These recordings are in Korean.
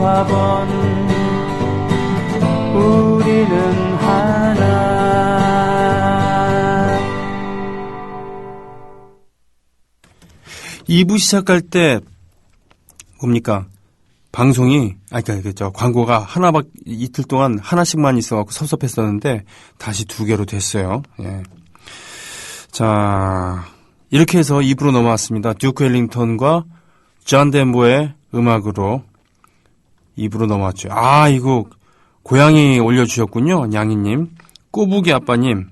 조합원 우리는 하나. 이부 시작할 때 뭡니까? 방송이 그러니까 광고가 이틀 동안 하나씩만 있어갖고 섭섭했었는데 다시 2개로 됐어요. 예. 자, 이렇게 해서 2부로 넘어왔습니다. 듀크 앨링턴과 존 덴버의 음악으로 2부로 넘어왔죠. 이거 고양이 올려주셨군요. 양이님, 꼬부기 아빠님,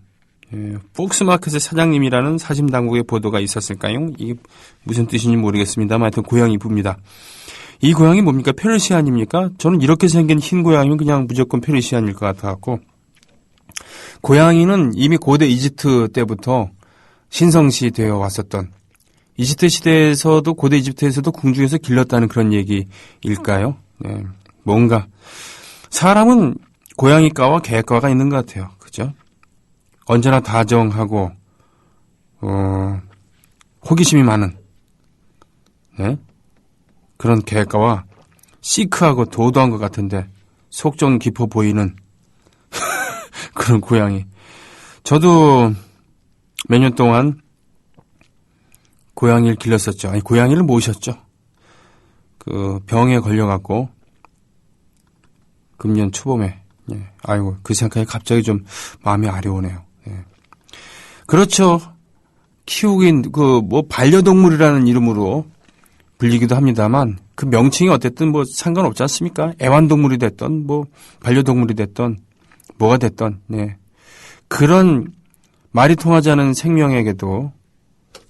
폭스마켓의 사장님이라는 사심당국의 보도가 있었을까요? 이게 무슨 뜻인지 모르겠습니다만 하여튼 고양이 부입니다. 이 고양이 뭡니까? 페르시안입니까? 저는 이렇게 생긴 흰 고양이는 그냥 무조건 페르시안일 것 같아갖고. 고양이는 이미 고대 이집트 때부터 신성시 되어 왔었던, 이집트 시대에서도, 고대 이집트에서도 궁중에서 길렀다는 그런 얘기일까요? 네. 뭔가 사람은 고양이과와 개과가 있는 것 같아요. 그죠? 언제나 다정하고 호기심이 많은, 네? 그런 개과와 시크하고 도도한 것 같은데 속 좀 깊어 보이는 그런 고양이. 저도 몇 년 동안 고양이를 길렀었죠. 아니, 고양이를 모셨죠. 그 병에 걸려갖고 금년 초봄에. 예. 아이고, 그 생각에 갑자기 좀 마음이 아려오네요. 예. 그렇죠. 키우긴 반려동물이라는 이름으로 불리기도 합니다만 그 명칭이 어쨌든 상관없지 않습니까? 애완동물이 됐던 반려동물이 됐던 뭐가 됐던, 네. 그런 말이 통하지 않은 생명에게도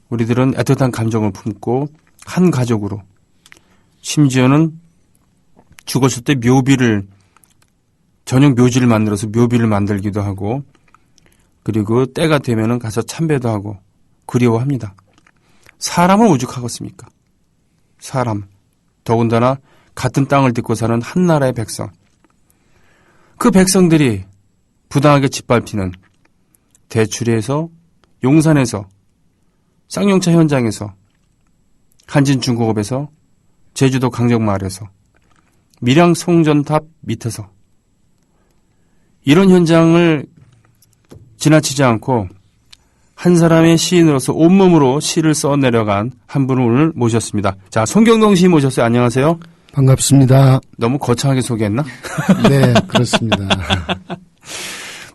우리들은 애틋한 감정을 품고 한 가족으로, 심지어는 죽었을 때 전용 묘지를 만들어서 묘비를 만들기도 하고, 그리고 때가 되면은 가서 참배도 하고 그리워합니다. 사람을 오죽하겠습니까? 사람, 더군다나 같은 땅을 딛고 사는 한 나라의 백성. 그 백성들이 부당하게 짓밟히는 대추리에서, 용산에서, 쌍용차 현장에서, 한진중공업에서, 제주도 강정마을에서, 밀양 송전탑 밑에서 이런 현장을 지나치지 않고 한 사람의 시인으로서 온몸으로 시를 써내려간 한 분을 오늘 모셨습니다. 자, 송경동 시인 모셨어요. 안녕하세요. 반갑습니다. 너무 거창하게 소개했나? 네, 그렇습니다.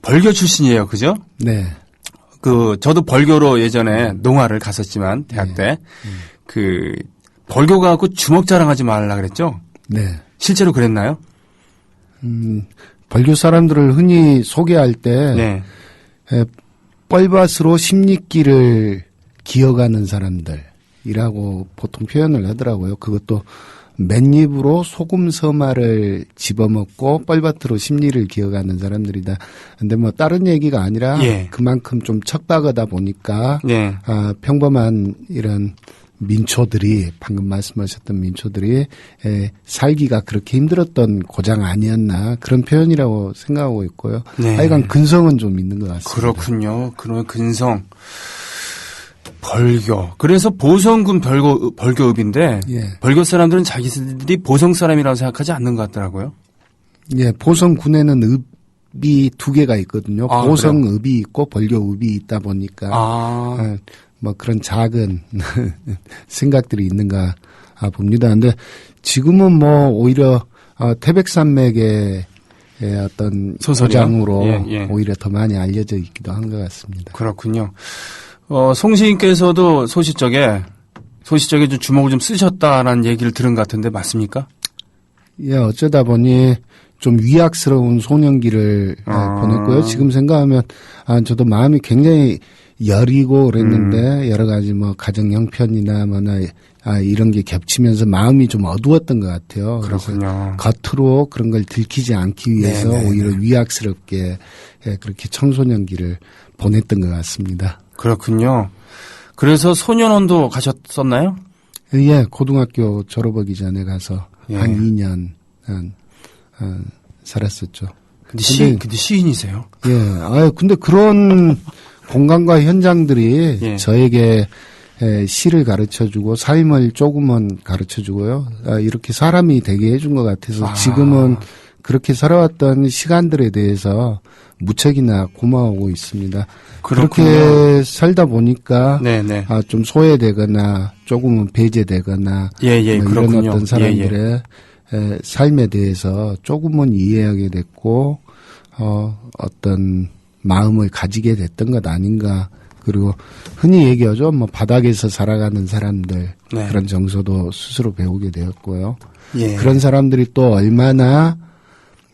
벌교 출신이에요. 그죠? 네. 저도 벌교로 예전에 농아를 갔었지만, 대학 때. 벌교 가고 주먹 자랑하지 말라 그랬죠? 네. 실제로 그랬나요? 벌교 사람들을 흔히 소개할 때, 네. 뻘밭으로 십리길을 기어가는 사람들이라고 보통 표현을 하더라고요. 그것도 맨입으로 소금 서말을 집어먹고 뻘밭으로 십리를 기어가는 사람들이다. 근데 다른 얘기가 아니라 그만큼 좀 척박하다 보니까 평범한 이런 민초들이, 방금 말씀하셨던 민초들이 살기가 그렇게 힘들었던 고장 아니었나, 그런 표현이라고 생각하고 있고요. 네. 하여간 근성은 좀 있는 것 같습니다. 그렇군요. 그런 근성. 벌교. 그래서 보성군 벌교읍인데, 벌교 사람들은 자기들이 보성 사람이라고 생각하지 않는 것 같더라고요. 예, 보성군에는 읍이 2개가 있거든요. 보성읍이 있고 벌교읍이 있다 보니까 그런 작은 생각들이 있는가 봅니다. 근데 지금은 오히려 태백산맥의 어떤 소장으로 오히려 더 많이 알려져 있기도 한 것 같습니다. 그렇군요. 송 시인께서도 소시적에 좀 주먹을 좀 쓰셨다라는 얘기를 들은 것 같은데 맞습니까? 예, 어쩌다 보니 좀 위약스러운 소년기를 보냈고요. 지금 생각하면 저도 마음이 굉장히 여리고 그랬는데 여러 가지 가정 형편이나 이런 게 겹치면서 마음이 좀 어두웠던 것 같아요. 그렇군요. 겉으로 그런 걸 들키지 않기 위해서 오히려 위약스럽게 그렇게 청소년기를 보냈던 것 같습니다. 그렇군요. 그래서 소년원도 가셨었나요? 예, 고등학교 졸업하기 전에 가서 한 2년 살았었죠. 근데 시인이세요? 예, 근데 그런 공간과 현장들이 저에게 시를 가르쳐주고 삶을 조금은 가르쳐주고요. 이렇게 사람이 되게 해준 것 같아서 지금은 그렇게 살아왔던 시간들에 대해서 무척이나 고마워하고 있습니다. 그렇군요. 그렇게 살다 보니까 네네. 좀 소외되거나 조금은 배제되거나 예, 뭐 이런 그렇군요. 어떤 사람들의 삶에 대해서 조금은 이해하게 됐고 어떤 마음을 가지게 됐던 것 아닌가. 그리고 흔히 얘기하죠. 뭐 바닥에서 살아가는 사람들 네. 그런 정서도 스스로 배우게 되었고요. 예. 그런 사람들이 또 얼마나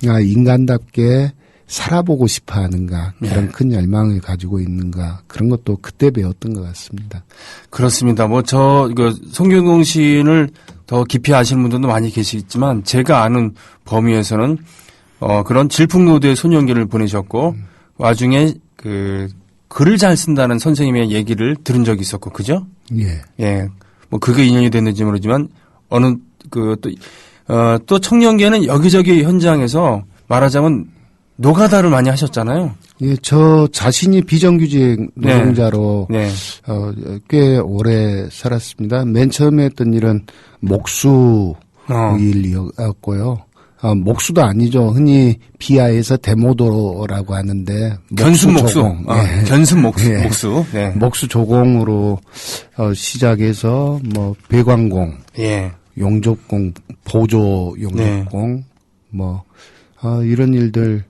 인간답게 살아보고 싶어 하는가, 그런 네. 큰 열망을 가지고 있는가, 그런 것도 그때 배웠던 것 같습니다. 그렇습니다. 송경동 시인을 더 깊이 아시는 분들도 많이 계시겠지만, 제가 아는 범위에서는, 그런 질풍노도의 소년기를 보내셨고, 와중에 글을 잘 쓴다는 선생님의 얘기를 들은 적이 있었고, 그죠? 예. 예. 뭐 그게 인연이 됐는지 모르지만, 또 청년기에는 여기저기 현장에서 말하자면 노가다를 많이 하셨잖아요. 예, 저 자신이 비정규직 노동자로 네. 꽤 오래 살았습니다. 맨 처음에 했던 일은 목수 일이었고요. 목수도 아니죠. 흔히 비하에서 대모도라고 하는데 견순 목수. 조공. 예. 견순 목수. 예. 목수. 네. 목수 조공으로 시작해서 뭐 배관공, 예. 용접공, 보조 용접공, 이런 일들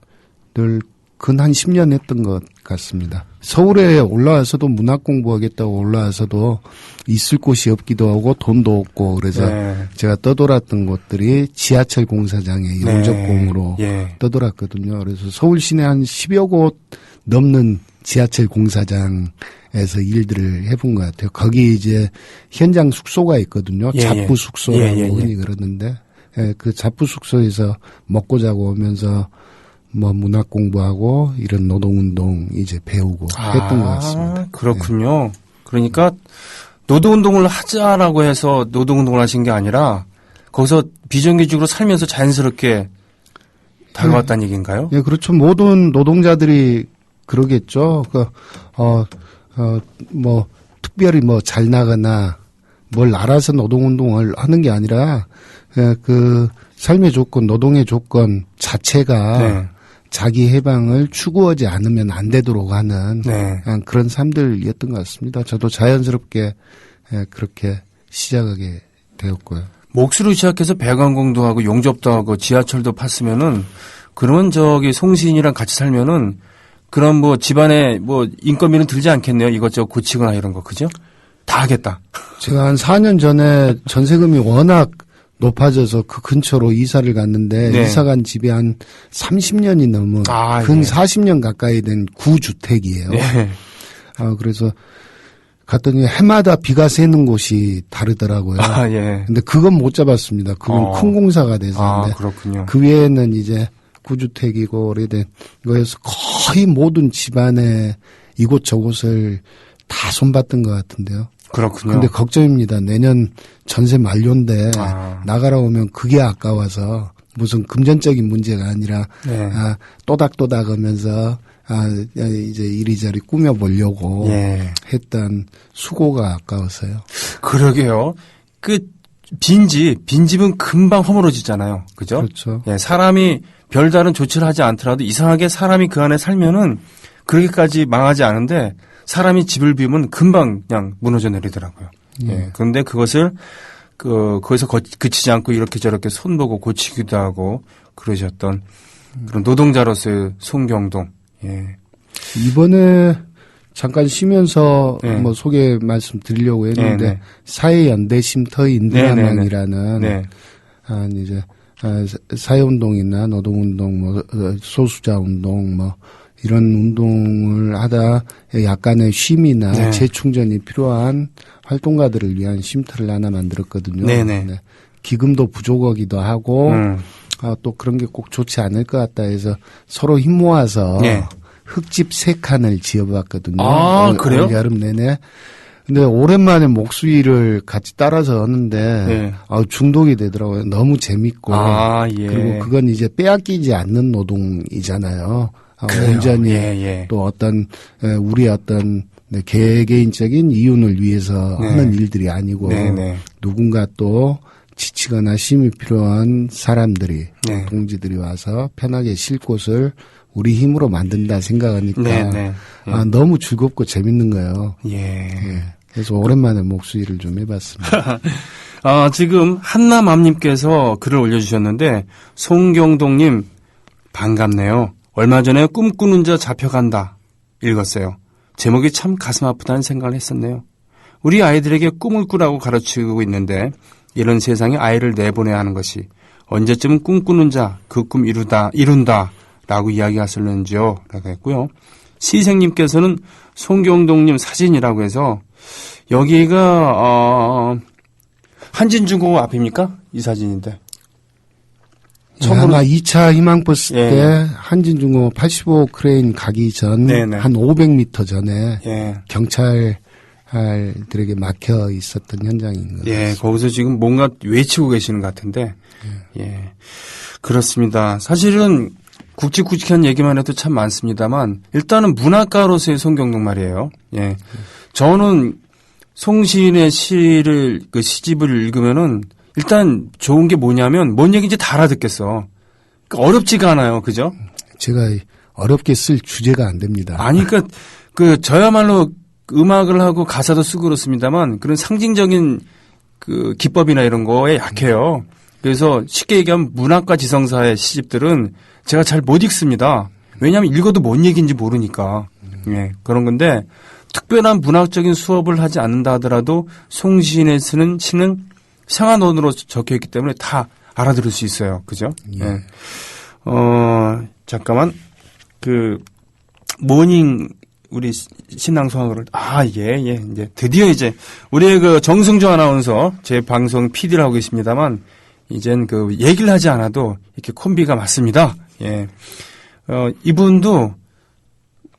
늘 근 한 10년 했던 것 같습니다. 서울에 올라와서도 문학 공부하겠다고 올라와서도 있을 곳이 없기도 하고 돈도 없고 그래서 네. 제가 떠돌았던 곳들이 지하철 공사장의 용접공으로 예. 떠돌았거든요. 그래서 서울 시내 한 10여 곳 넘는 지하철 공사장에서 일들을 해본 것 같아요. 거기 이제 현장 숙소가 있거든요. 예, 잡부 숙소라고 예. 흔히 그러는데 그 잡부 숙소에서 먹고 자고 오면서 뭐 문학 공부하고 이런 노동운동 이제 배우고 했던 것 같습니다. 그렇군요. 그러니까 노동운동을 하자라고 해서 노동운동을 하신 게 아니라 거기서 비정규직으로 살면서 자연스럽게 다가왔다는 얘기인가요? 예, 그렇죠. 모든 노동자들이 그러겠죠. 특별히 잘 나거나 뭘 알아서 노동운동을 하는 게 아니라 그 삶의 조건, 노동의 조건 자체가 네. 자기 해방을 추구하지 않으면 안 되도록 하는 네. 그런 삶들이었던 것 같습니다. 저도 자연스럽게 그렇게 시작하게 되었고요. 목수로 시작해서 배관공도 하고 용접도 하고 지하철도 팠으면은 그러면 송시인이랑 같이 살면은 그런 뭐 집안에 뭐 인건비는 들지 않겠네요. 이것저것 고치거나 이런 거 그죠? 다 하겠다. 제가 한 4년 전에 전세금이 워낙 높아져서 그 근처로 이사를 갔는데 네. 이사 간 집이 한 30년이 넘은 근 예. 40년 가까이 된 구주택이에요. 네. 그래서 갔더니 해마다 비가 새는 곳이 다르더라고요. 예. 근데 그건 못 잡았습니다. 그건 큰 공사가 돼서. 그렇군요. 그 외에는 이제 구주택이고 오래된 거여서 거의 모든 집안에 이곳저곳을 다 손봤던 것 같은데요. 그렇군요. 근데 걱정입니다. 내년 전세 만료인데 나가라 오면 그게 아까워서 무슨 금전적인 문제가 아니라 네. 또닥또닥 하면서 이제 이리저리 꾸며보려고 예. 했던 수고가 아까워서요. 그러게요. 빈집은 금방 허물어지잖아요. 그죠? 그렇죠. 예, 사람이 별다른 조치를 하지 않더라도 이상하게 사람이 그 안에 살면은 그렇게까지 망하지 않은데 사람이 집을 비우면 금방 그냥 무너져 내리더라고요. 예. 그런데 그것을 거기서 그치지 않고 이렇게 저렇게 손보고 고치기도 하고 그러셨던 그런 노동자로서의 송경동. 예. 이번에 잠깐 쉬면서 네. 소개 말씀드리려고 했는데 네. 사회연대 쉼터 인드라망이라는 네. 이제 사회운동이나 노동운동, 소수자운동, 이런 운동을 하다 약간의 쉼이나 네. 재충전이 필요한 활동가들을 위한 쉼터를 하나 만들었거든요. 네네. 네. 기금도 부족하기도 하고 또 그런 게 꼭 좋지 않을 것 같다 해서 서로 힘 모아서 네. 흙집 3칸을 지어봤거든요. 그래요? 올 여름 내내. 근데 오랜만에 목수일을 같이 따라서 하는데 네. 중독이 되더라고요. 너무 재밌고 예. 그리고 그건 이제 빼앗기지 않는 노동이잖아요. 그래요. 온전히 예. 또 우리의 어떤 네, 개개인적인 이윤을 위해서 네. 하는 일들이 아니고 네, 네. 누군가 또 지치거나 쉼이 필요한 사람들이 네. 동지들이 와서 편하게 쉴 곳을 우리 힘으로 만든다 생각하니까 네, 네. 너무 즐겁고 재밌는 거예요. 예. 예. 그래서 오랜만에 목수일을 좀 해봤습니다. 지금 한남암님께서 글을 올려주셨는데, 송경동님, 반갑네요. 얼마 전에 꿈꾸는 자 잡혀간다. 읽었어요. 제목이 참 가슴 아프다는 생각을 했었네요. 우리 아이들에게 꿈을 꾸라고 가르치고 있는데, 이런 세상에 아이를 내보내야 하는 것이 언제쯤 꿈꾸는 자, 그 꿈 이룬다. 라고 이야기하셨는지요? 라고 했고요. 시생님께서는 송경동님 사진이라고 해서, 여기가, 한진중공업 앞입니까? 이 사진인데. 아마 2차 희망버스 예. 때 한진중공업 85 크레인 가기 전 네네. 한 500m 전에 예. 경찰들에게 막혀 있었던 현장인 거예요. 예, 거기서 지금 뭔가 외치고 계시는 것 같은데. 예. 그렇습니다. 사실은 굵직굵직한 얘기만 해도 참 많습니다만, 일단은 문학가로서의 송경동 말이에요. 예. 저는 송시인의 시를, 그 시집을 읽으면은, 일단 좋은 게 뭐냐면, 뭔 얘기인지 다 알아듣겠어. 그러니까 어렵지가 않아요. 그죠? 제가 어렵게 쓸 주제가 안 됩니다. 아니, 그러니까, 저야말로 음악을 하고 가사도 쓰고 그렇습니다만, 그런 상징적인 그 기법이나 이런 거에 약해요. 그래서 쉽게 얘기하면 문학과 지성사의 시집들은 제가 잘 못 읽습니다. 왜냐하면 읽어도 뭔 얘기인지 모르니까. 예, 그런 건데, 특별한 문학적인 수업을 하지 않는다 하더라도 송시인의 쓰는 시는 생활언어로 적혀 있기 때문에 다 알아들을 수 있어요. 그죠? 예. 잠깐만. 모닝, 우리 신앙 소망을, 이제 드디어 이제, 우리의 정승조 아나운서, 제 방송 PD를 하고 계십니다만, 이젠 얘기를 하지 않아도 이렇게 콤비가 맞습니다. 예. 이분도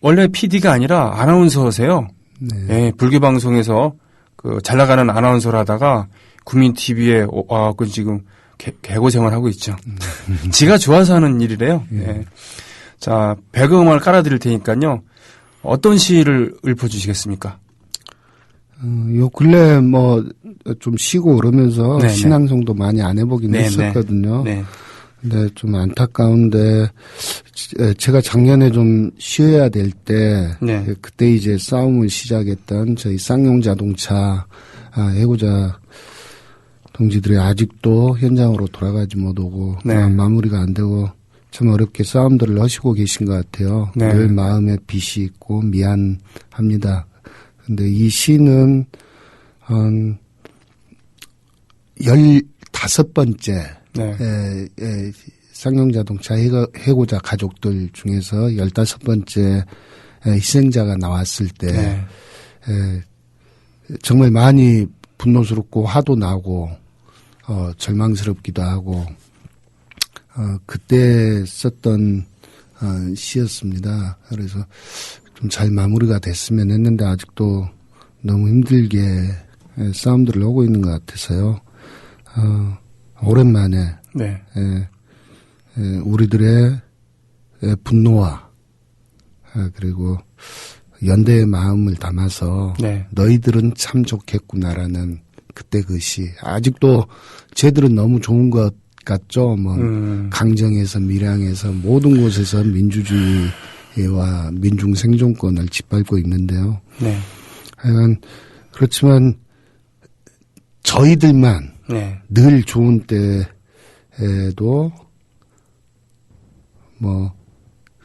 원래 PD가 아니라 아나운서세요. 네. 예, 불교 방송에서 잘 나가는 아나운서를 하다가 국민 TV에 지금 개고 생활하고 있죠. 지가 좋아서 하는 일이래요. 예. 자, 배경음악을 깔아드릴 테니까요. 어떤 시를 읊어주시겠습니까? 요 근래 좀 쉬고 그러면서 네네. 신앙송도 많이 안 해보긴 했었거든요. 네. 근데 좀 안타까운데 제가 작년에 좀 쉬어야 될 때 네. 그때 이제 싸움을 시작했던 저희 쌍용자동차 해고자 동지들이 아직도 현장으로 돌아가지 못하고 네. 마무리가 안 되고 참 어렵게 싸움들을 하시고 계신 것 같아요. 네. 늘 마음에 빚이 있고 미안합니다. 근데 이 시는 한 15번째 네. 쌍용자동차 해고자 가족들 중에서 15번째 희생자가 나왔을 때 정말 많이 분노스럽고 화도 나고 절망스럽기도 하고 그때 썼던 시였습니다. 그래서 좀 잘 마무리가 됐으면 했는데 아직도 너무 힘들게 싸움들을 하고 있는 것 같아서요. 오랜만에 네. 우리들의 분노와 그리고 연대의 마음을 담아서 네. 너희들은 참 좋겠구나라는 그때 그 시. 아직도 쟤들은 너무 좋은 것 같죠. 강정에서 밀양에서 모든 곳에서 민주주의와 민중 생존권을 짓밟고 있는데요. 네. 하여간 그렇지만 저희들만 늘 좋은 때에도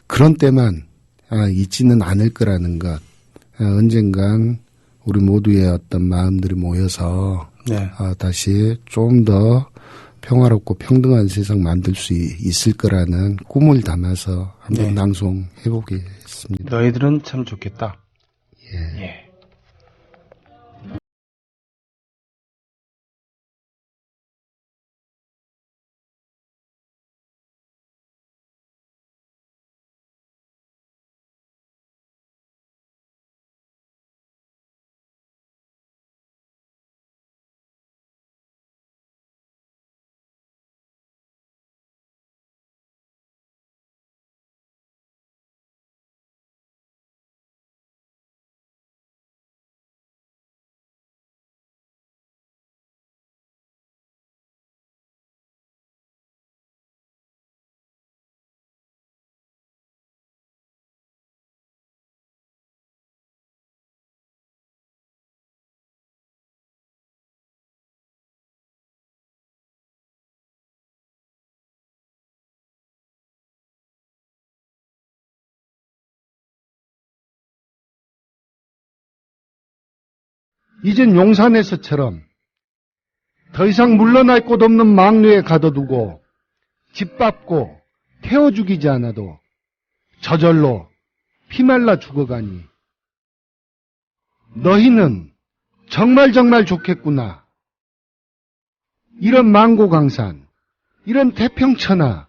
그런 때만 있지는 않을 거라는 것. 언젠간 우리 모두의 어떤 마음들이 모여서 다시 좀 더 평화롭고 평등한 세상 만들 수 있을 거라는 꿈을 담아서 한번 낭송해 보겠습니다. 너희들은 참 좋겠다. 예. 이젠 용산에서처럼 더 이상 물러날 곳 없는 망류에 가둬두고 짓밟고 태워 죽이지 않아도 저절로 피말라 죽어가니 너희는 정말 좋겠구나. 이런 망고강산, 이런 태평천하,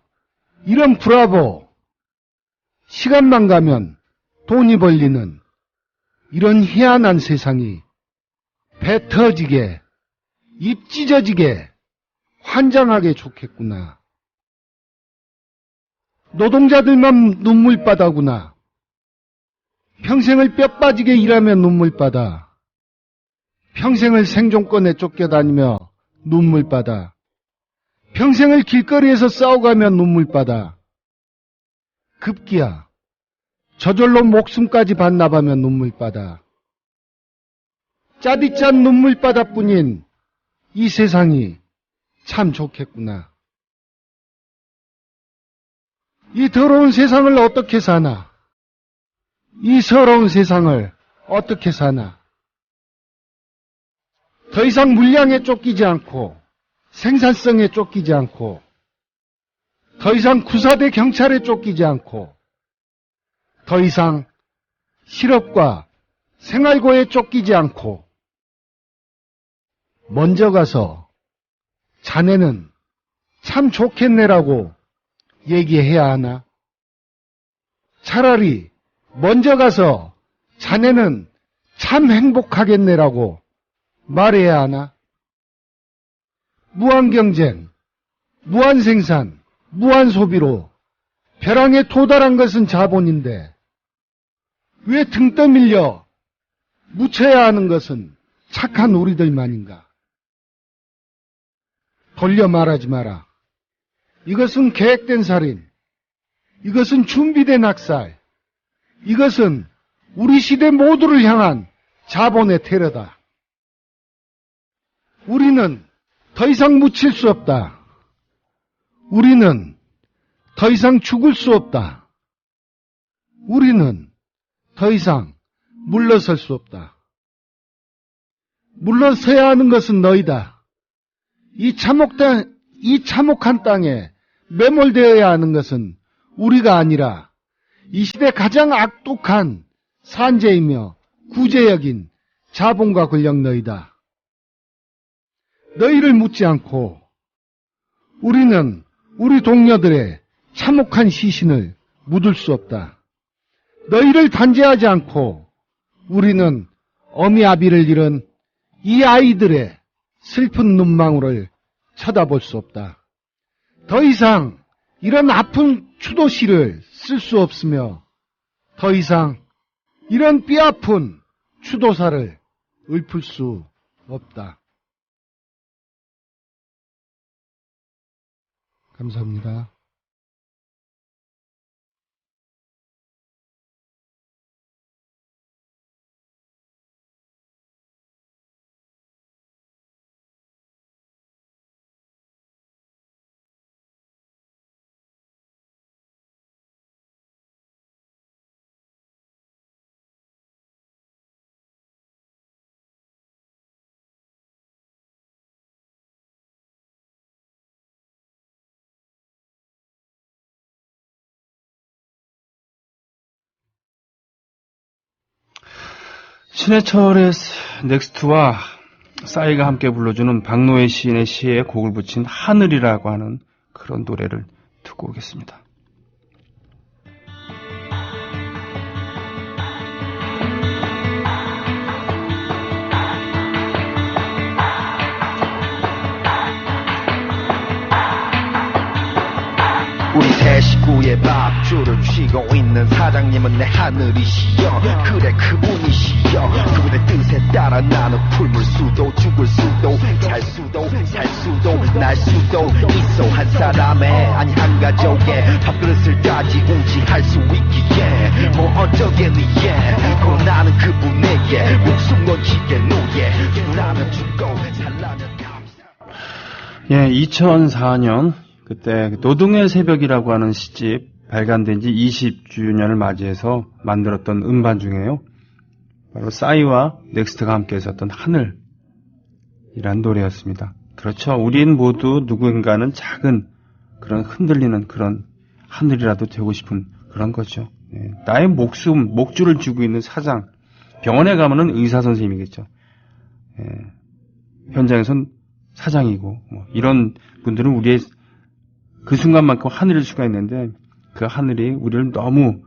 이런 브라보, 시간만 가면 돈이 벌리는 이런 희한한 세상이 배 터지게, 입 찢어지게, 환장하게 좋겠구나. 노동자들만 눈물바다구나. 평생을 뼈 빠지게 일하며 눈물바다. 평생을 생존권에 쫓겨다니며 눈물바다. 평생을 길거리에서 싸워가며 눈물바다. 급기야 저절로 목숨까지 반납하며 눈물바다. 짜디짠 눈물바다뿐인 이 세상이 참 좋겠구나. 이 더러운 세상을 어떻게 사나? 이 서러운 세상을 어떻게 사나? 더 이상 물량에 쫓기지 않고 생산성에 쫓기지 않고 더 이상 구사대 경찰에 쫓기지 않고 더 이상 실업과 생활고에 쫓기지 않고 먼저 가서 자네는 참 좋겠네라고 얘기해야 하나? 차라리 먼저 가서 자네는 참 행복하겠네라고 말해야 하나? 무한경쟁, 무한생산, 무한소비로 벼랑에 도달한 것은 자본인데 왜 등 떠밀려 묻혀야 하는 것은 착한 우리들만인가? 돌려 말하지 마라. 이것은 계획된 살인, 이것은 준비된 학살, 이것은 우리 시대 모두를 향한 자본의 테러다. 우리는 더 이상 묻힐 수 없다. 우리는 더 이상 죽을 수 없다. 우리는 더 이상 물러설 수 없다. 물러서야 하는 것은 너희다. 이 참혹한 땅에 매몰되어야 하는 것은 우리가 아니라 이 시대 가장 악독한 산재이며 구제역인 자본과 권력 너희다. 너희를 묻지 않고 우리는 우리 동료들의 참혹한 시신을 묻을 수 없다. 너희를 단죄하지 않고 우리는 어미 아비를 잃은 이 아이들의 슬픈 눈망울을 쳐다볼 수 없다. 더 이상 이런 아픈 추도시를 쓸 수 없으며 더 이상 이런 뼈아픈 추도사를 읊을 수 없다. 감사합니다. 신해철의 넥스트와 싸이가 함께 불러주는 박노해 시인의 시에 곡을 붙인 하늘이라고 하는 그런 노래를 듣고 오겠습니다. 우리 세 식구의 밥줄을 쥐고 있는 사장님은 내 하늘이시여. 그래 그분이시여. 그분의 뜻에 따라 나는 풀물 수도 죽을 수도 잘 수도 살 수도 날 수도 있어. 한 사람의 아니 한 가족의 밥그릇을 따지운지할 수 있기에 뭐 어쩌겠니 고 나는 그분에게 목숨 건지게 노예. 죽라면 죽고 살라면 감사. 예, 2004년 그때 노동의 새벽이라고 하는 시집 발간된 지 20주년을 맞이해서 만들었던 음반 중에요. 바로 싸이와 넥스트가 함께 했었던 하늘이란 노래였습니다. 그렇죠. 우린 모두 누군가는 작은 그런 흔들리는 그런 하늘이라도 되고 싶은 그런 거죠. 예. 나의 목줄을 쥐고 있는 사장. 병원에 가면은 의사 선생님이겠죠. 예. 현장에선 사장이고, 뭐 이런 분들은 우리의 그 순간만큼 하늘일 수가 있는데, 그 하늘이 우리를 너무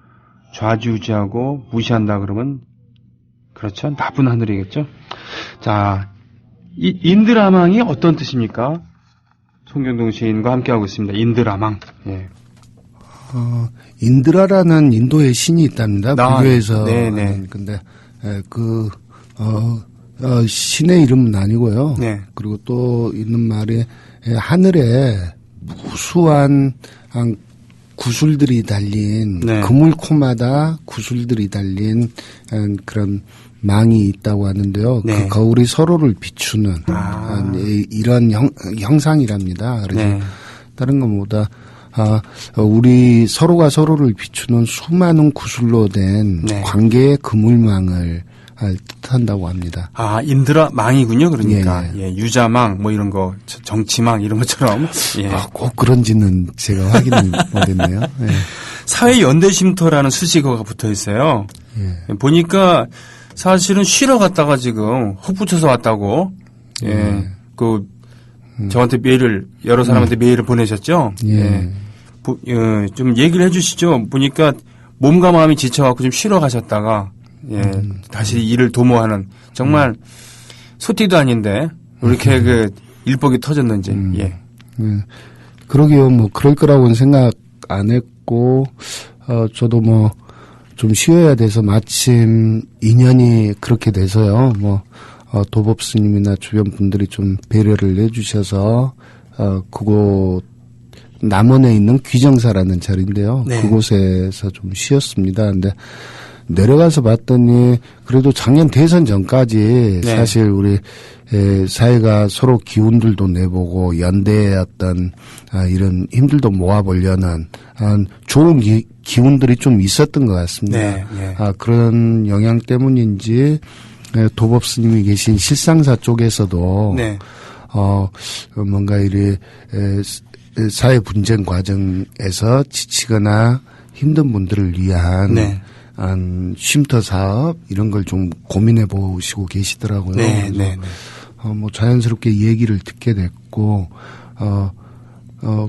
좌지우지하고 무시한다 그러면, 그렇죠. 나쁜 하늘이겠죠. 자, 이 인드라망이 어떤 뜻입니까? 송경동 시인과 함께하고 있습니다. 인드라망. 예. 인드라라는 인도의 신이 있답니다. 불교에서. 네네. 근데, 신의 이름은 아니고요. 네. 그리고 또 있는 말이, 하늘에 무수한 구슬들이 달린, 네. 그물코마다 구슬들이 달린 그런 망이 있다고 하는데요. 네. 그 거울이 서로를 비추는 이런 형상이랍니다. 그래서 네. 다른 것보다 우리 서로가 서로를 비추는 수많은 구슬로 된 네. 관계의 그물망을 뜻한다고 합니다. 인드라망이군요. 그러니까 예. 예, 유자망 뭐 이런 거 정치망 이런 것처럼 예. 꼭 그런지는 제가 확인을 못했네요. 예. 사회 연대 쉼터라는 수식어가 붙어 있어요. 예. 보니까 사실은 쉬러 갔다가 지금 훅 붙여서 왔다고. 예. 저한테 여러 사람한테 메일을 보내셨죠? 예. 좀 얘기를 해 주시죠. 보니까 몸과 마음이 지쳐갖고 좀 쉬러 가셨다가, 다시 일을 도모하는, 정말 소띠도 아닌데, 왜 이렇게 일복이 터졌는지, 예. 그러게요. 뭐, 그럴 거라고는 생각 안 했고, 저도 뭐, 좀 쉬어야 돼서 마침 인연이 그렇게 돼서요. 뭐, 도법 스님이나 주변 분들이 좀 배려를 해주셔서, 그곳, 남원에 있는 귀정사라는 자리인데요. 네. 그곳에서 좀 쉬었습니다. 근데 내려가서 봤더니 그래도 작년 대선 전까지 네. 사실 우리 사회가 서로 기운들도 내보고 연대의 어떤 이런 힘들도 모아보려는 좋은 기운들이 좀 있었던 것 같습니다. 네, 네. 그런 영향 때문인지 도법 스님이 계신 실상사 쪽에서도 네. 뭔가 이래 사회 분쟁 과정에서 지치거나 힘든 분들을 위한 네. 쉼터 사업 이런 걸 좀 고민해 보시고 계시더라고요. 네, 네, 네. 뭐 자연스럽게 얘기를 듣게 됐고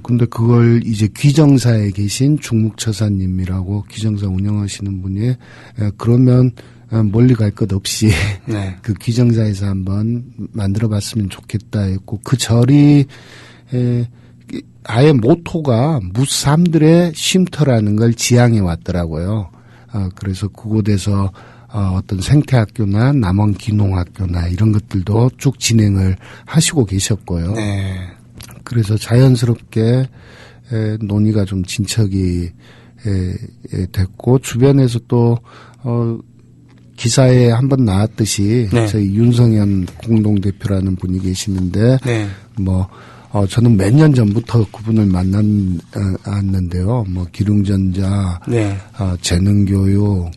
근데 그걸 이제 귀정사에 계신 중묵처사님이라고 귀정사 운영하시는 분이 그러면 멀리 갈 것 없이 네. 그 귀정사에서 한번 만들어 봤으면 좋겠다 했고 그 절이 아예 모토가 무삼들의 쉼터라는 걸 지향해 왔더라고요. 그래서 그곳에서 어떤 생태학교나 남원 기농학교나 이런 것들도 쭉 진행을 하시고 계셨고요. 네. 그래서 자연스럽게 논의가 좀 진척이 됐고 주변에서 또 기사에 한번 나왔듯이 네. 저희 윤성현 공동대표라는 분이 계시는데 네. 저는 몇 년 전부터 그분을 만났는데요. 뭐 기륭전자, 네. 재능교육,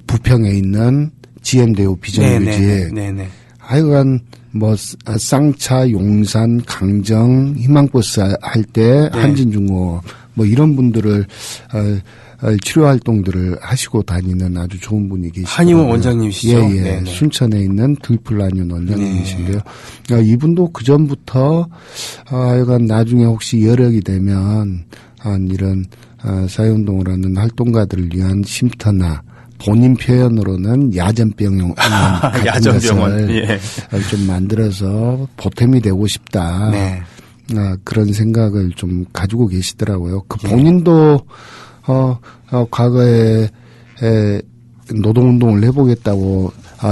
부평에 있는 GM대우 비정규직, 네네. 하여간 쌍차, 용산, 강정, 희망버스 할 때 네. 한진중공업 이런 분들을 치료 활동들을 하시고 다니는 아주 좋은 분이 계시죠. 한의원 원장님이시죠? 예. 네네. 순천에 있는 들풀한의원 원장님이신데요. 이분도 그 전부터 하여간 나중에 혹시 여력이 되면 이런 사회운동을 하는 활동가들을 위한 쉼터나 본인 표현으로는 야전병원 같은 야전병원. 것을 예. 좀 만들어서 보탬이 되고 싶다. 네. 그런 생각을 좀 가지고 계시더라고요. 예. 본인도 과거에 노동운동을 해보겠다고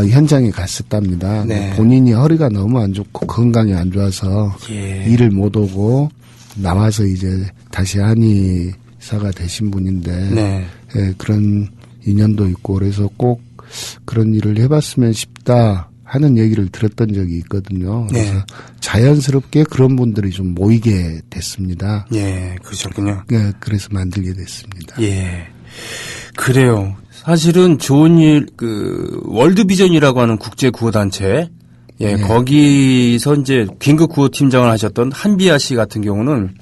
현장에 갔었답니다. 네. 본인이 허리가 너무 안 좋고 건강이 안 좋아서 예. 일을 못 오고 나와서 이제 다시 한의사가 되신 분인데 네. 그런 인연도 있고 그래서 꼭 그런 일을 해봤으면 싶다 하는 얘기를 들었던 적이 있거든요. 그래서 네. 자연스럽게 그런 분들이 좀 모이게 됐습니다. 예, 그러셨군요. 네, 그래서 만들게 됐습니다. 예. 그래요. 사실은 좋은 일, 월드비전이라고 하는 국제구호단체, 예, 네. 거기서 이제 긴급구호팀장을 하셨던 한비아 씨 같은 경우는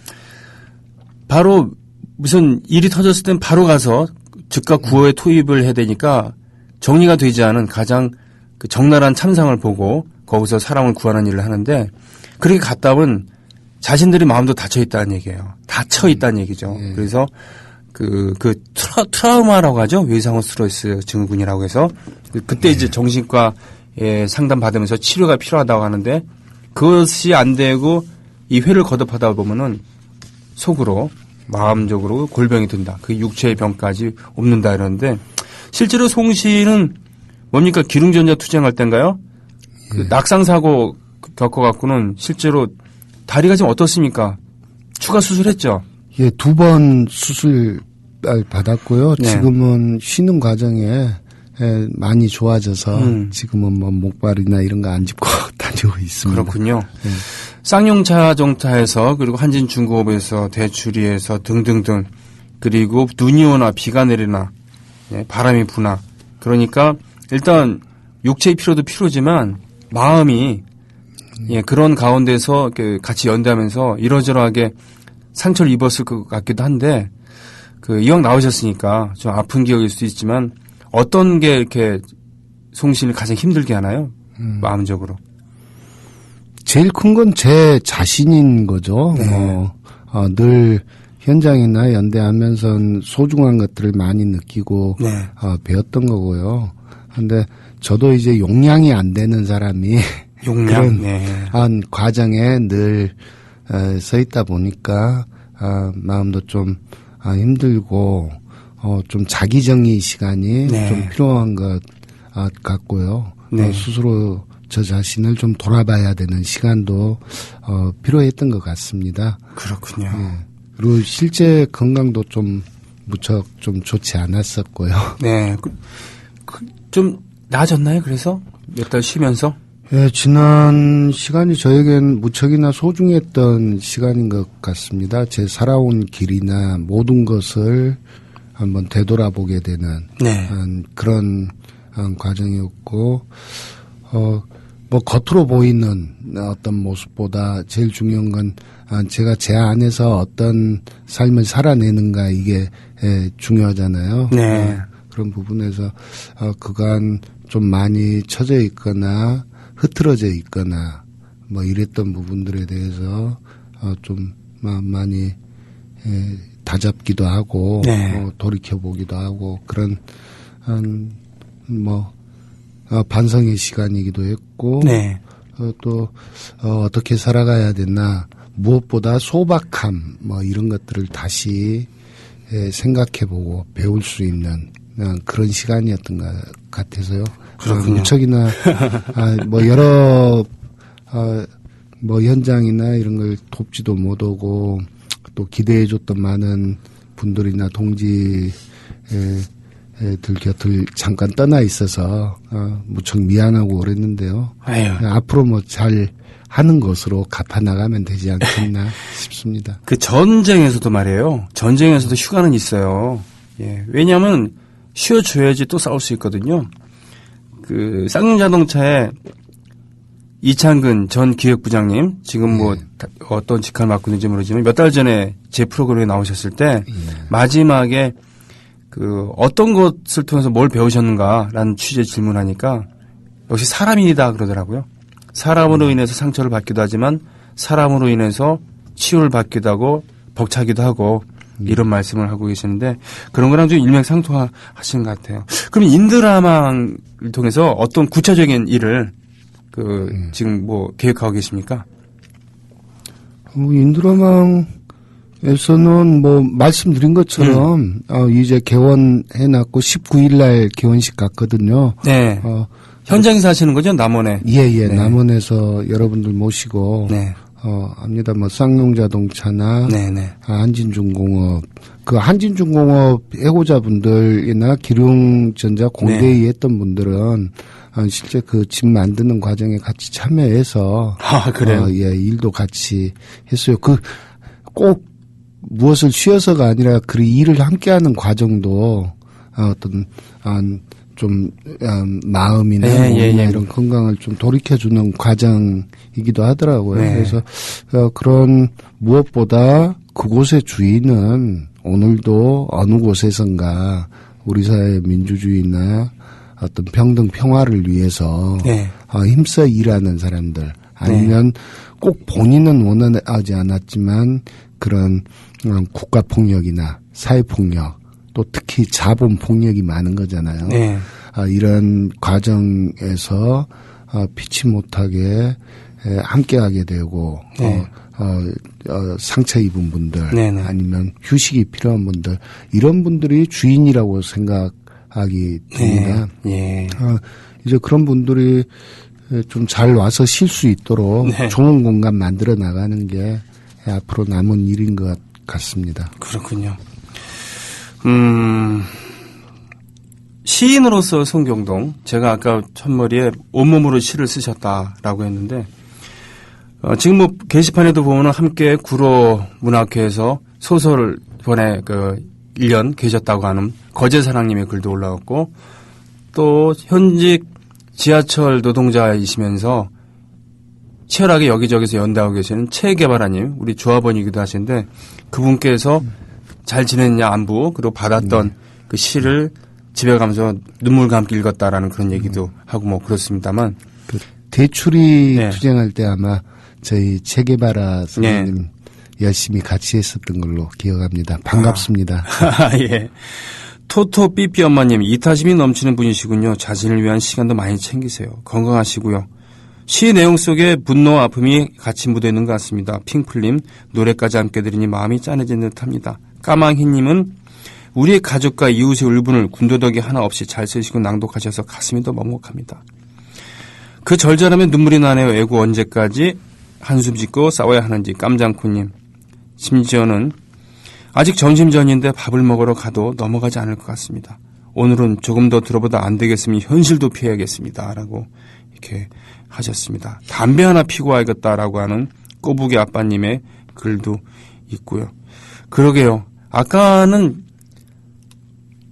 바로 무슨 일이 터졌을 땐 바로 가서 즉각 구호에 투입을 해야 되니까 정리가 되지 않은 가장 그 적나라한 참상을 보고 거기서 사람을 구하는 일을 하는데 그렇게 갔다 오면 자신들이 마음도 닫혀 있다는 얘기예요. 닫혀 있다는 얘기죠. 예. 그래서 트라우마라고 하죠. 외상후 스트레스 증후군이라고 해서 그때 이제 정신과에 상담 받으면서 치료가 필요하다고 하는데 그것이 안 되고 이 회를 거듭하다 보면은 속으로 마음적으로 골병이 든다. 그 육체의 병까지 옮는다 이러는데 실제로 송 씨는 뭡니까 기릉전자 투쟁할 때인가요? 그 낙상사고 겪어갖고는 실제로 다리가 좀 어떻습니까? 추가 수술했죠? 예, 2번 수술 받았고요. 네. 지금은 쉬는 과정에 많이 좋아져서 지금은 뭐 목발이나 이런 거 안 짚고 다니고 있습니다. 그렇군요. 쌍용차 정차에서 그리고 한진중공업에서 대추리에서 등등등 그리고 눈이 오나 비가 내리나 예, 바람이 부나 그러니까 일단 육체의 피로도 피로지만 마음이 예, 그런 가운데서 같이 연대하면서 이러저러하게 상처를 입었을 것 같기도 한데 이왕 나오셨으니까 좀 아픈 기억일 수도 있지만 어떤 게 이렇게 송 씨를 가장 힘들게 하나요? 마음적으로. 제일 큰 건 제 자신인 거죠. 네. 늘 현장이나 연대하면서 소중한 것들을 많이 느끼고 네. 배웠던 거고요. 근데 저도 이제 용량이 안 되는 사람이 용량. 그런 네. 과정에 늘 서 있다 보니까 마음도 좀 힘들고 좀 자기정의 시간이 네. 좀 필요한 것 같고요. 네. 스스로 저 자신을 좀 돌아봐야 되는 시간도 필요했던 것 같습니다. 그렇군요. 예. 그리고 실제 건강도 좀 무척 좀 좋지 않았었고요. 네. 좀 나아졌나요? 그래서 몇 달 쉬면서? 예, 지난 시간이 저에겐 무척이나 소중했던 시간인 것 같습니다. 제 살아온 길이나 모든 것을 한번 되돌아보게 되는 네. 그런 과정이었고, 뭐 겉으로 보이는 어떤 모습보다 제일 중요한 건 제가 제 안에서 어떤 삶을 살아내는가 이게 중요하잖아요. 네. 그런 부분에서 그간 좀 많이 처져 있거나 흐트러져 있거나 뭐 이랬던 부분들에 대해서 좀 많이 다잡기도 하고 네. 돌이켜 보기도 하고 그런 뭐 반성의 시간이기도 했고 네. 또 어떻게 살아가야 되나 무엇보다 소박함 뭐 이런 것들을 다시 생각해보고 배울 수 있는 그런 시간이었던 것 같아서요. 그렇군요. 무척이나 뭐 여러 뭐 현장이나 이런 걸 돕지도 못하고 또 기대해줬던 많은 분들이나 동지들 곁을 잠깐 떠나 있어서 무척 미안하고 그랬는데요. 아유. 앞으로 뭐 잘 하는 것으로 갚아 나가면 되지 않겠나 싶습니다. 그 전쟁에서도 말이에요. 전쟁에서도 휴가는 있어요. 예. 왜냐하면 쉬어줘야지 또 싸울 수 있거든요. 그 쌍용자동차의 이창근 전 기획부장님 지금 뭐 어떤 직함을 맡고 있는지 모르지만 몇 달 전에 제 프로그램에 나오셨을 때 마지막에 어떤 것을 통해서 뭘 배우셨는가라는 취지의 질문하니까 역시 사람이다 그러더라고요. 사람으로 인해서 상처를 받기도 하지만 사람으로 인해서 치유를 받기도 하고 벅차기도 하고 이런 말씀을 하고 계시는데 그런 거랑 좀 일맥상통하시는 것 같아요. 그럼 인드라망을 통해서 어떤 구체적인 일을 지금 뭐 계획하고 계십니까? 인드라망에서는 뭐 말씀드린 것처럼 이제 개원해놨고 19일 날 개원식 갔거든요. 네. 현장에서 하시는 거죠? 남원에? 예. 네. 남원에서 여러분들 모시고 네. 합니다. 뭐 쌍용자동차나 네네. 한진중공업 그 한진중공업 해고자분들이나 기룡전자 공대에 했던 분들은 실제 그 집 만드는 과정에 같이 참여해서 그래요? 예, 일도 같이 했어요. 꼭 무엇을 쉬어서가 아니라 그 일을 함께하는 과정도 어떤 좀 마음이나 예, 몸이나 예, 예. 이런 건강을 좀 돌이켜주는 과정이기도 하더라고요. 네. 그래서 그런 무엇보다 그곳의 주인은 오늘도 어느 곳에선가 우리 사회의 민주주의나 어떤 평등 평화를 위해서 네. 힘써 일하는 사람들 아니면 꼭 본인은 원하지 않았지만 그런 국가폭력이나 사회폭력 또 특히 자본폭력이 많은 거잖아요. 네. 이런 과정에서 피치 못하게 함께하게 되고 네. 상처 입은 분들 네네. 아니면 휴식이 필요한 분들 이런 분들이 주인이라고 생각하기 됩니다. 네. 예. 이제 그런 분들이 좀 잘 와서 쉴 수 있도록 네. 좋은 공간 만들어 나가는 게 앞으로 남은 일인 것 같습니다. 그렇군요. 시인으로서 송경동, 제가 아까 첫머리에 온몸으로 시를 쓰셨다라고 했는데, 지금 뭐 게시판에도 보면 함께 구로 문학회에서 소설을 번에 1년 계셨다고 하는 거제사랑님의 글도 올라왔고, 또 현직 지하철 노동자이시면서 치열하게 여기저기서 연대하고 계시는 최개발아님, 우리 조합원이기도 하신데, 그분께서 잘 지냈냐 안부 그리고 받았던 그 시를 집에 가면서 눈물과 함께 읽었다라는 그런 얘기도 하고 뭐 그렇습니다만 그 대출이 네. 투쟁할 때 아마 저희 최개발아 선생님 열심히 같이 했었던 걸로 기억합니다. 반갑습니다. 예. 토토 삐삐 엄마님 이타심이 넘치는 분이시군요. 자신을 위한 시간도 많이 챙기세요. 건강하시고요. 시 내용 속에 분노와 아픔이 같이 묻어있는 것 같습니다. 핑플님 노래까지 함께 들으니 마음이 짠해진 듯합니다. 까망희님은 우리의 가족과 이웃의 울분을 군더더기 하나 없이 잘 쓰시고 낭독하셔서 가슴이 더 먹먹합니다. 그 절절함에 눈물이 나네요. 애고 언제까지 한숨 짓고 싸워야 하는지. 깜장코님 심지어는 아직 점심 전인데 밥을 먹으러 가도 넘어가지 않을 것 같습니다. 오늘은 조금 더 들어보다 안 되겠으면 현실도 피해야겠습니다. 라고 이렇게 하셨습니다. 담배 하나 피고 와야겠다라고 하는 꼬부기 아빠님의 글도 있고요. 그러게요. 아까는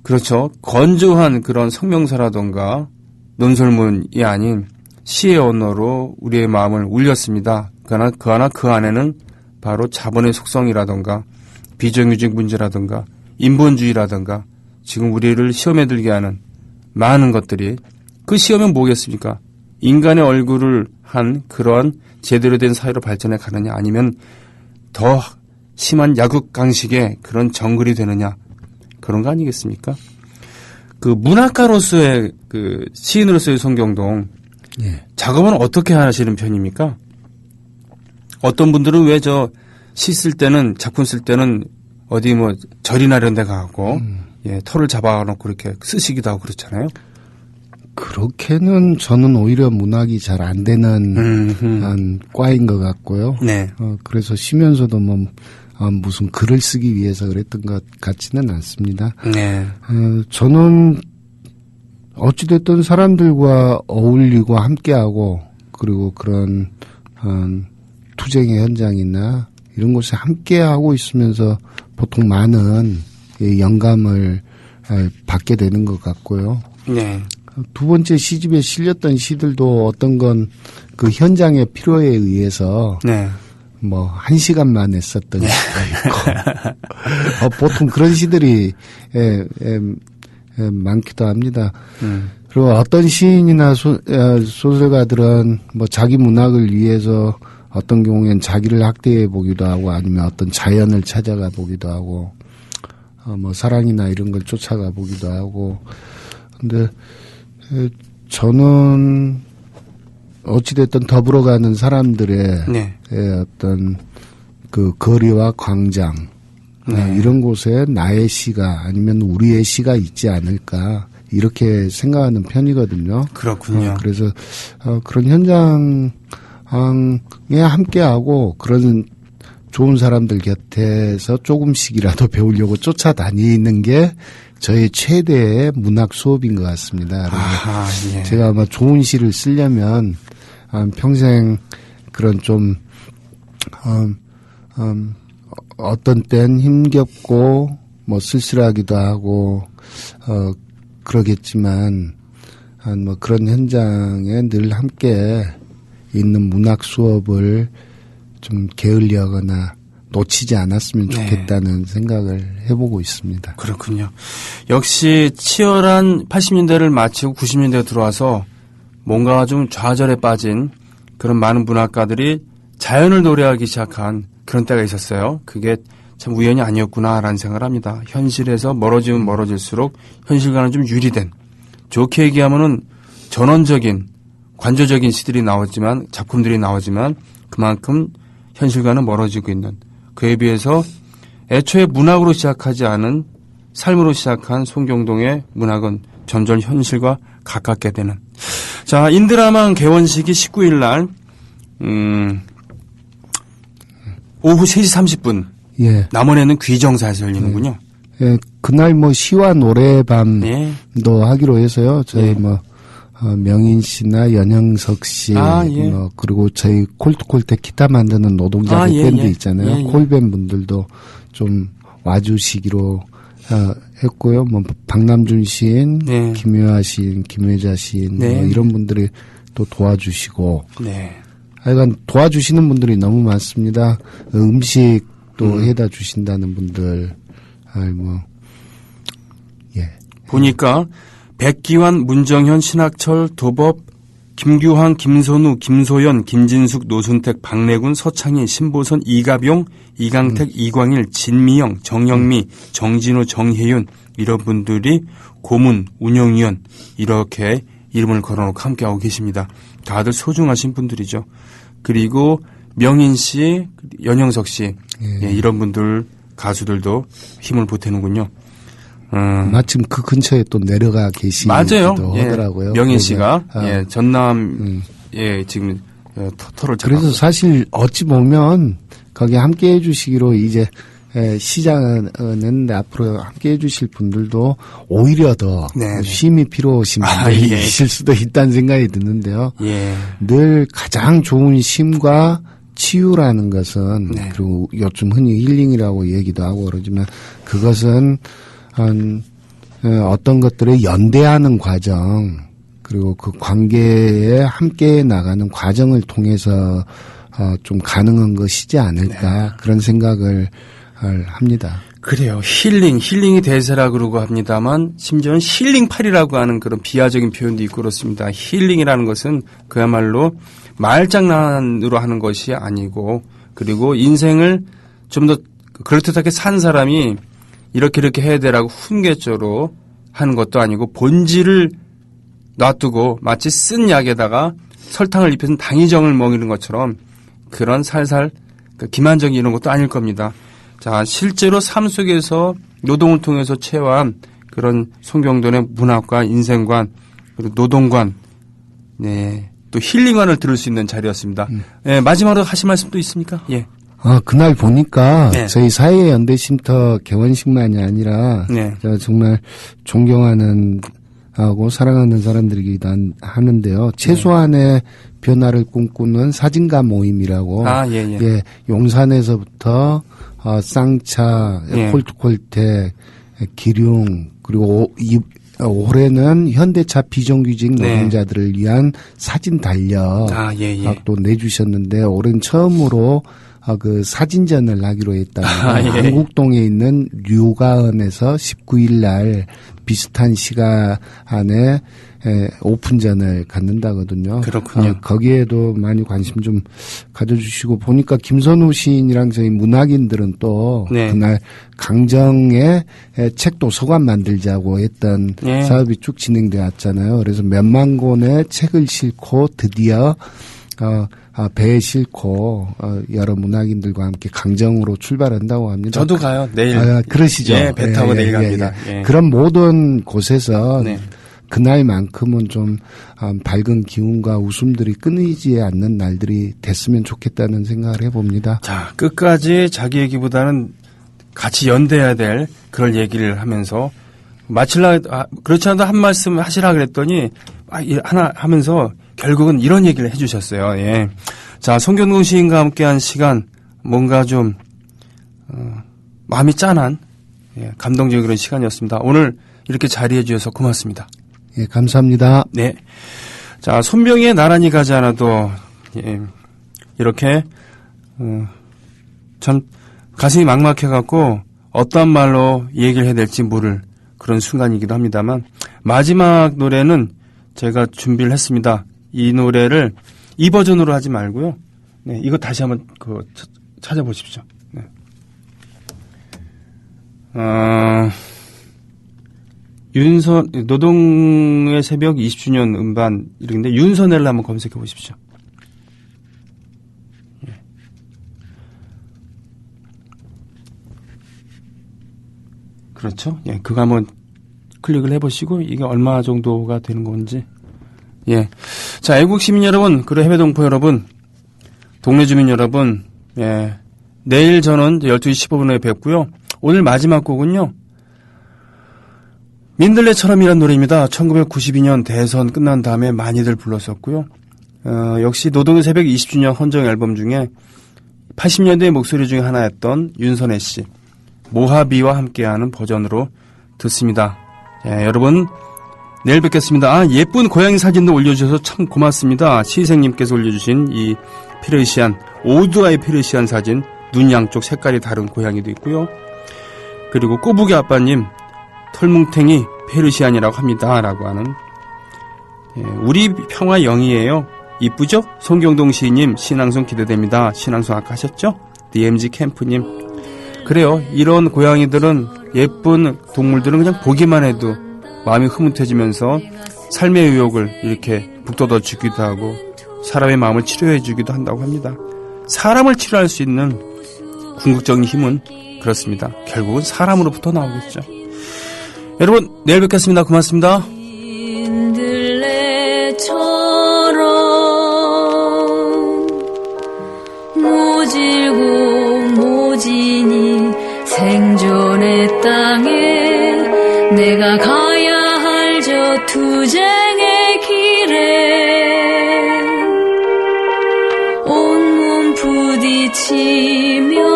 그렇죠. 건조한 그런 성명서라던가 논설문이 아닌 시의 언어로 우리의 마음을 울렸습니다. 그러나 그 안에는 바로 자본의 속성이라던가 비정규직 문제라던가 인본주의라던가 지금 우리를 시험에 들게 하는 많은 것들이 그 시험은 뭐겠습니까? 인간의 얼굴을 한 그러한 제대로 된 사회로 발전해 가느냐 아니면 더 심한 약육강식의 그런 정글이 되느냐 그런 거 아니겠습니까? 그 문학가로서의 그 시인으로서의 송경동 예. 작업은 어떻게 하시는 편입니까? 어떤 분들은 왜 시 쓸 때는 작품 쓸 때는 어디 뭐 절이나 이런 데 가고 예, 털을 잡아놓고 이렇게 쓰시기도 하고 그렇잖아요. 그렇게는 저는 오히려 문학이 잘 안 되는 과인 것 같고요. 네. 그래서 쉬면서도 무슨 글을 쓰기 위해서 그랬던 것 같지는 않습니다. 네. 저는 어찌됐든 사람들과 어울리고 함께하고 그리고 그런 투쟁의 현장이나 이런 곳에 함께하고 있으면서 보통 많은 영감을 받게 되는 것 같고요. 네. 두 번째 시집에 실렸던 시들도 어떤 건 그 현장의 필요에 의해서 네. 뭐 1시간 만에 썼던 시도 있고 보통 그런 시들이 많기도 합니다. 그리고 어떤 시인이나 소설가들은 뭐 자기 문학을 위해서 어떤 경우엔 자기를 학대해 보기도 하고 아니면 어떤 자연을 찾아가 보기도 하고 뭐 사랑이나 이런 걸 쫓아가 보기도 하고 근데 저는 어찌됐든 더불어가는 사람들의 네. 어떤 그 거리와 광장 이런 곳에 나의 시가 아니면 우리의 시가 있지 않을까 이렇게 생각하는 편이거든요. 그렇군요. 그래서 그런 현장에 함께하고 그런 좋은 사람들 곁에서 조금씩이라도 배우려고 쫓아다니는 게 저의 최대의 문학 수업인 것 같습니다. 아, 예. 제가 아마 좋은 시를 쓰려면 평생 그런 좀 어떤 땐 힘겹고 뭐 쓸쓸하기도 하고 그러겠지만, 뭐 그런 현장에 늘 함께 있는 문학 수업을 좀 게을리하거나 놓치지 않았으면 좋겠다는 생각을 해보고 있습니다. 그렇군요. 역시 치열한 80년대를 마치고 90년대에 들어와서 뭔가 좀 좌절에 빠진 그런 많은 문학가들이 자연을 노래하기 시작한 그런 때가 있었어요. 그게 참 우연이 아니었구나라는 생각을 합니다. 현실에서 멀어지면 멀어질수록 현실과는 좀 유리된, 좋게 얘기하면은 전원적인, 관조적인 시들이 나오지만, 작품들이 나오지만 그만큼 현실과는 멀어지고 있는, 그에 비해서 애초에 문학으로 시작하지 않은 삶으로 시작한 송경동의 문학은 점점 현실과 가깝게 되는. 자, 인드라만 개원식이 19일 날 오후 3시 30분 예. 남원에는 귀정사에서 열리는군요. 예, 그날 뭐 시와 노래밤도 예. 하기로 해서요. 저희 예. 뭐 명인 씨나 연영석 씨, 예. 뭐 그리고 저희 콜트콜테 기타 만드는 노동자 예, 밴드 예. 있잖아요. 예, 예. 콜밴 분들도 좀 와주시기로 했고요. 뭐 박남준 시인, 네. 김효아 시인, 김혜자 시인 네. 뭐 이런 분들이 또 도와주시고. 네. 하여간 도와주시는 분들이 너무 많습니다. 음식도 해다 주신다는 분들, 예. 보니까 백기환, 문정현, 신학철, 도법, 김규환, 김선우, 김소연, 김진숙, 노순택, 박래군, 서창희, 신보선, 이가병, 이강택, 이광일, 진미영, 정영미, 정진우, 정혜윤 이런 분들이 고문, 운영위원 이렇게 이름을 걸어놓고 함께하고 계십니다. 다들 소중하신 분들이죠. 그리고 명인 씨, 연영석 씨 예, 이런 분들 가수들도 힘을 보태는군요. 마침 그 근처에 또 내려가 계시기도 맞아요. 하더라고요. 예, 명인 씨가 예, 전남 지금 터를 그래서 사실 어찌 보면 거기 함께 해주시기로 이제 시장은 앞으로 함께 해주실 분들도 오히려 더 네네. 쉼이 필요하신 분들이 예. 있을 수도 있다는 생각이 드는데요. 예. 늘 가장 좋은 쉼과 치유라는 것은 네. 그리고 요즘 흔히 힐링이라고 얘기도 하고 그러지만 그것은 어떤 것들을 연대하는 과정 그리고 그 관계에 함께 나가는 과정을 통해서 좀 가능한 것이지 않을까 네. 그런 생각을 합니다. 그래요. 힐링이 대세라 그러고 합니다만 심지어는 힐링팔이라고 하는 그런 비하적인 표현도 있고 그렇습니다. 힐링이라는 것은 그야말로 말장난으로 하는 것이 아니고 그리고 인생을 좀 더 그럴듯하게 산 사람이 이렇게 해야 되라고 훈계조로 하는 것도 아니고 본질을 놔두고 마치 쓴 약에다가 설탕을 입혀서 당이정을 먹이는 것처럼 그런 살살 기만적인 이런 것도 아닐 겁니다. 자, 실제로 삶 속에서 노동을 통해서 체화한 그런 송경돈의 문학과 인생관, 그리고 노동관, 네, 또 힐링관을 들을 수 있는 자리였습니다. 네, 마지막으로 하실 말씀도 있습니까? 예. 그날 보니까 네. 저희 사회연대쉼터 개원식만이 아니라 네. 정말 존경하는 하고 사랑하는 사람들이기도 하는데요. 최소한의 변화를 꿈꾸는 사진가 모임이라고 예, 용산에서부터 쌍차, 예. 콜트콜텍, 기륭 그리고 올해는 현대차 비정규직 노동자들을 위한 사진 달력도 내주셨는데 올해는 처음으로 그 사진전을 하기로 했다는 한국동에 있는 류가은에서 19일 날 비슷한 시간에 오픈전을 갖는다거든요. 그렇군요. 거기에도 많이 관심 좀 가져주시고 보니까 김선우 시인이랑 저희 문학인들은 또 그날 강정의 책 도서관 만들자고 했던 사업이 쭉 진행되어 왔잖아요. 그래서 몇만 권의 책을 싣고 드디어 배에 싣고 여러 문학인들과 함께 강정으로 출발한다고 합니다. 저도 가요. 내일. 그러시죠. 예, 배 타고 내일 갑니다. 예. 그런 모든 곳에서 그날만큼은 좀 밝은 기운과 웃음들이 끊이지 않는 날들이 됐으면 좋겠다는 생각을 해봅니다. 자, 끝까지 자기 얘기보다는 같이 연대해야 될 그런 얘기를 하면서 그렇지 않아도 한 말씀 하시라 그랬더니 하나 하면서 결국은 이런 얘기를 해주셨어요. 예. 자, 송경동 시인과 함께한 시간 뭔가 좀 마음이 짠한 감동적인 그런 시간이었습니다. 오늘 이렇게 자리해 주셔서 고맙습니다. 예, 감사합니다. 네. 자, 손병희의 나란히 가지 않아도, 예, 이렇게, 참, 가슴이 막막해갖고, 어떠한 말로 얘기를 해야 될지 모를 그런 순간이기도 합니다만, 마지막 노래는 제가 준비를 했습니다. 이 노래를 이 버전으로 하지 말고요. 네, 이거 다시 한번 찾아보십시오. 네. 노동의 새벽 20주년 음반 이런데 윤선혜를 한번 검색해 보십시오. 예. 그렇죠? 예, 그거 한번 클릭을 해보시고 이게 얼마 정도가 되는 건지. 예. 자, 애국 시민 여러분, 그리고 해외 동포 여러분, 동네 주민 여러분, 예. 내일 저는 12시 15분에 뵙고요. 오늘 마지막 곡은요. 민들레처럼이란 노래입니다. 1992년 대선 끝난 다음에 많이들 불렀었고요. 역시 노동의 새벽 20주년 헌정 앨범 중에 80년대의 목소리 중에 하나였던 윤선혜 씨, 모하비와 함께하는 버전으로 듣습니다. 예, 여러분 내일 뵙겠습니다. 아, 예쁜 고양이 사진도 올려주셔서 참 고맙습니다. 시생님께서 올려주신 이 페르시안, 오드아이 페르시안 사진, 눈 양쪽 색깔이 다른 고양이도 있고요. 그리고 꼬부기 아빠님, 털뭉탱이 페르시안이라고 합니다. 라고 하는. 예, 우리 평화 영이에요. 이쁘죠? 송경동 시인님, 신앙송 기대됩니다. 신앙송 아까 하셨죠? DMG 캠프님. 그래요. 이런 고양이들은, 예쁜 동물들은 그냥 보기만 해도 마음이 흐뭇해지면서 삶의 의욕을 이렇게 북돋워 주기도 하고 사람의 마음을 치료해 주기도 한다고 합니다. 사람을 치료할 수 있는 궁극적인 힘은 그렇습니다. 결국은 사람으로부터 나오겠죠. 여러분 내일 뵙겠습니다. 고맙습니다. 민들레처럼 모질고 모지니 생존의 땅에 내가 가야 할 저 투쟁의 길에 온몸 부딪히며